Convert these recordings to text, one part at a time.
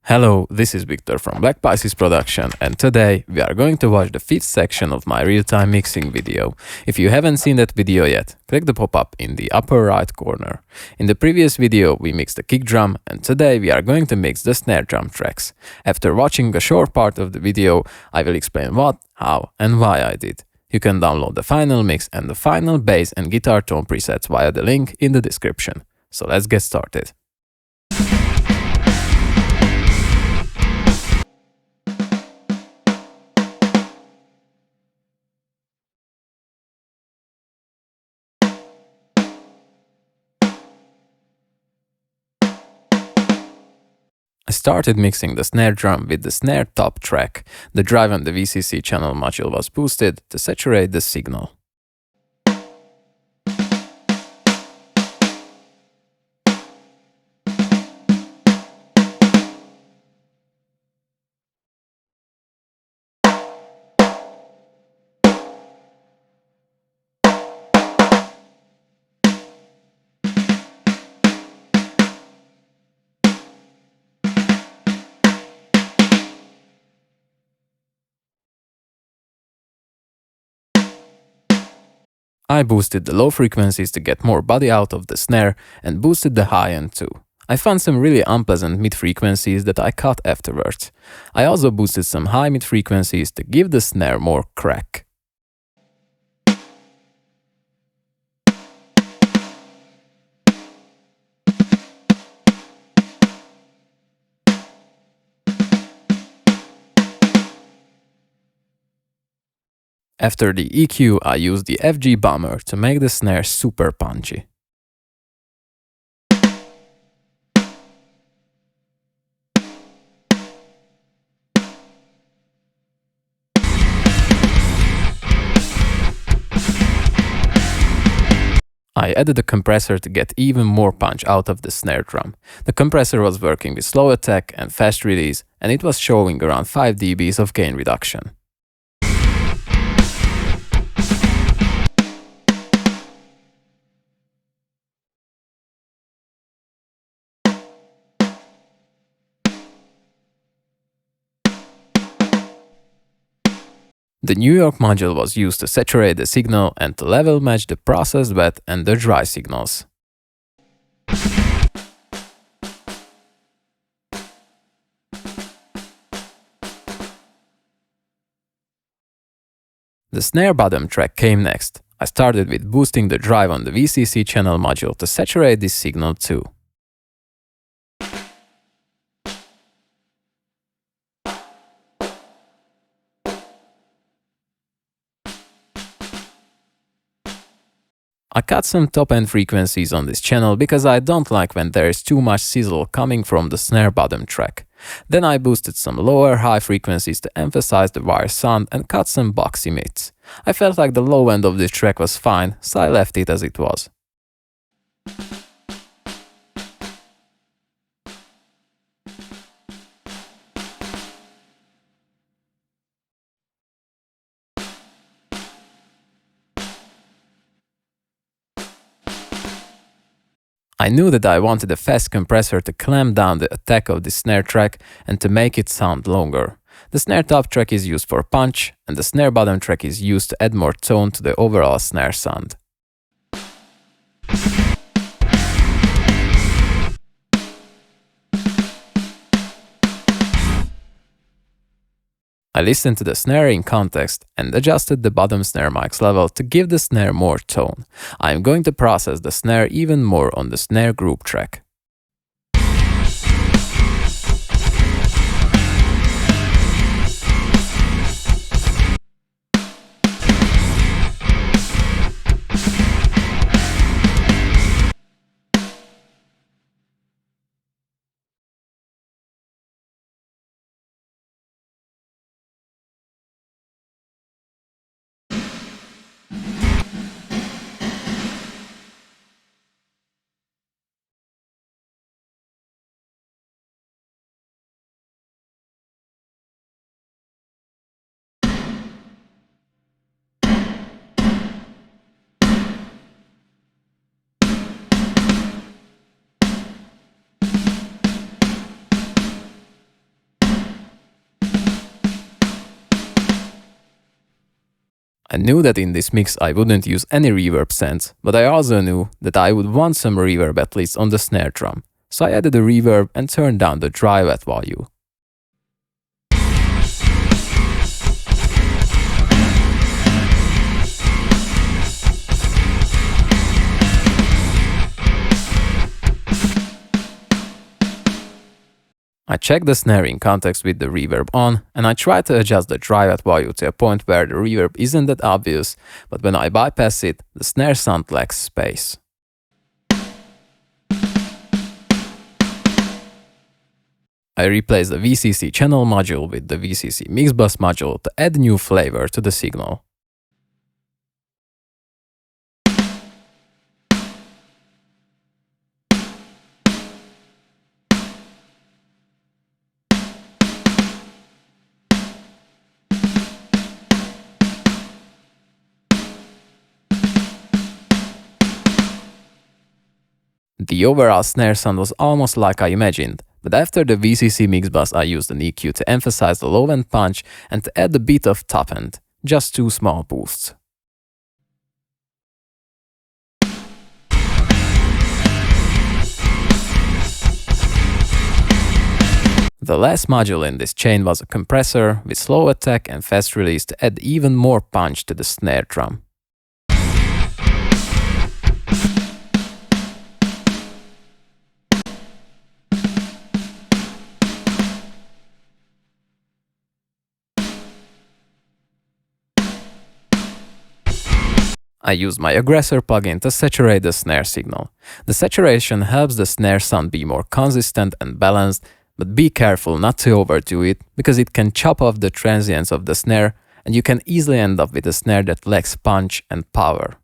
Hello, this is Victor from Black Pisces Production, and today we are going to watch the 5th section of my real-time mixing video. If you haven't seen that video yet, click the pop-up in the upper right corner. In the previous video we mixed the kick drum, and today we are going to mix the snare drum tracks. After watching a short part of the video, I will explain what, how and why I did. You can download the final mix and the final bass and guitar tone presets via the link in the description. So let's get started. I started mixing the snare drum with the snare top track. The drive on the VCC channel module was boosted to saturate the signal. I boosted the low frequencies to get more body out of the snare and boosted the high end too. I found some really unpleasant mid frequencies that I cut afterwards. I also boosted some high mid frequencies to give the snare more crack. After the EQ, I used the FG bomber to make the snare super punchy. I added a compressor to get even more punch out of the snare drum. The compressor was working with slow attack and fast release, and it was showing around 5 dBs of gain reduction. The New York module was used to saturate the signal and to level match the processed wet and the dry signals. The Snare Bottom track came next. I started with boosting the drive on the VCC channel module to saturate this signal too. I cut some top-end frequencies on this channel because I don't like when there is too much sizzle coming from the snare bottom track. Then I boosted some lower high frequencies to emphasize the wire sound and cut some boxy mids. I felt like the low end of this track was fine, so I left it as it was. I knew that I wanted a fast compressor to clamp down the attack of the snare track and to make it sound longer. The snare top track is used for punch, and the snare bottom track is used to add more tone to the overall snare sound. I listened to the snare in context and adjusted the bottom snare max level to give the snare more tone. I am going to process the snare even more on the Snare Group track. I knew that in this mix I wouldn't use any reverb sends, but I also knew that I would want some reverb at least on the snare drum. So I added a reverb and turned down the dry wet value. I check the snare in context with the reverb on, and I try to adjust the dry wet value to a point where the reverb isn't that obvious, but when I bypass it, the snare sound lacks space. I replace the VCC channel module with the VCC mix bus module to add new flavor to the signal. The overall snare sound was almost like I imagined, but after the VCC mix bus I used an EQ to emphasize the low end punch and to add a bit of top end, just 2 small boosts. The last module in this chain was a compressor with slow attack and fast release to add even more punch to the snare drum. I used my aggressor plugin to saturate the snare signal. The saturation helps the snare sound be more consistent and balanced, but be careful not to overdo it because it can chop off the transients of the snare and you can easily end up with a snare that lacks punch and power.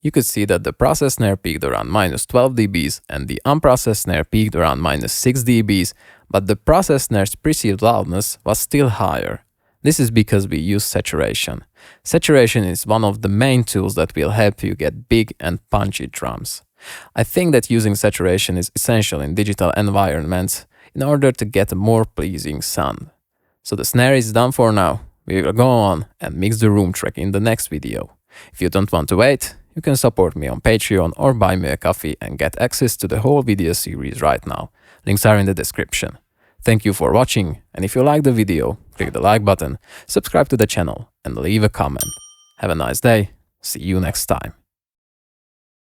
You could see that the processed snare peaked around -12 dBs and the unprocessed snare peaked around -6 dBs, but the processed snare's perceived loudness was still higher. This is because we use saturation. Saturation is one of the main tools that will help you get big and punchy drums. I think that using saturation is essential in digital environments in order to get a more pleasing sound. So the snare is done for now. We will go on and mix the room track in the next video. If you don't want to wait, you can support me on Patreon or buy me a coffee and get access to the whole video series right now. Links are in the description. Thank you for watching, and if you like the video, click the like button, subscribe to the channel, and leave a comment. Have a nice day. See you next time.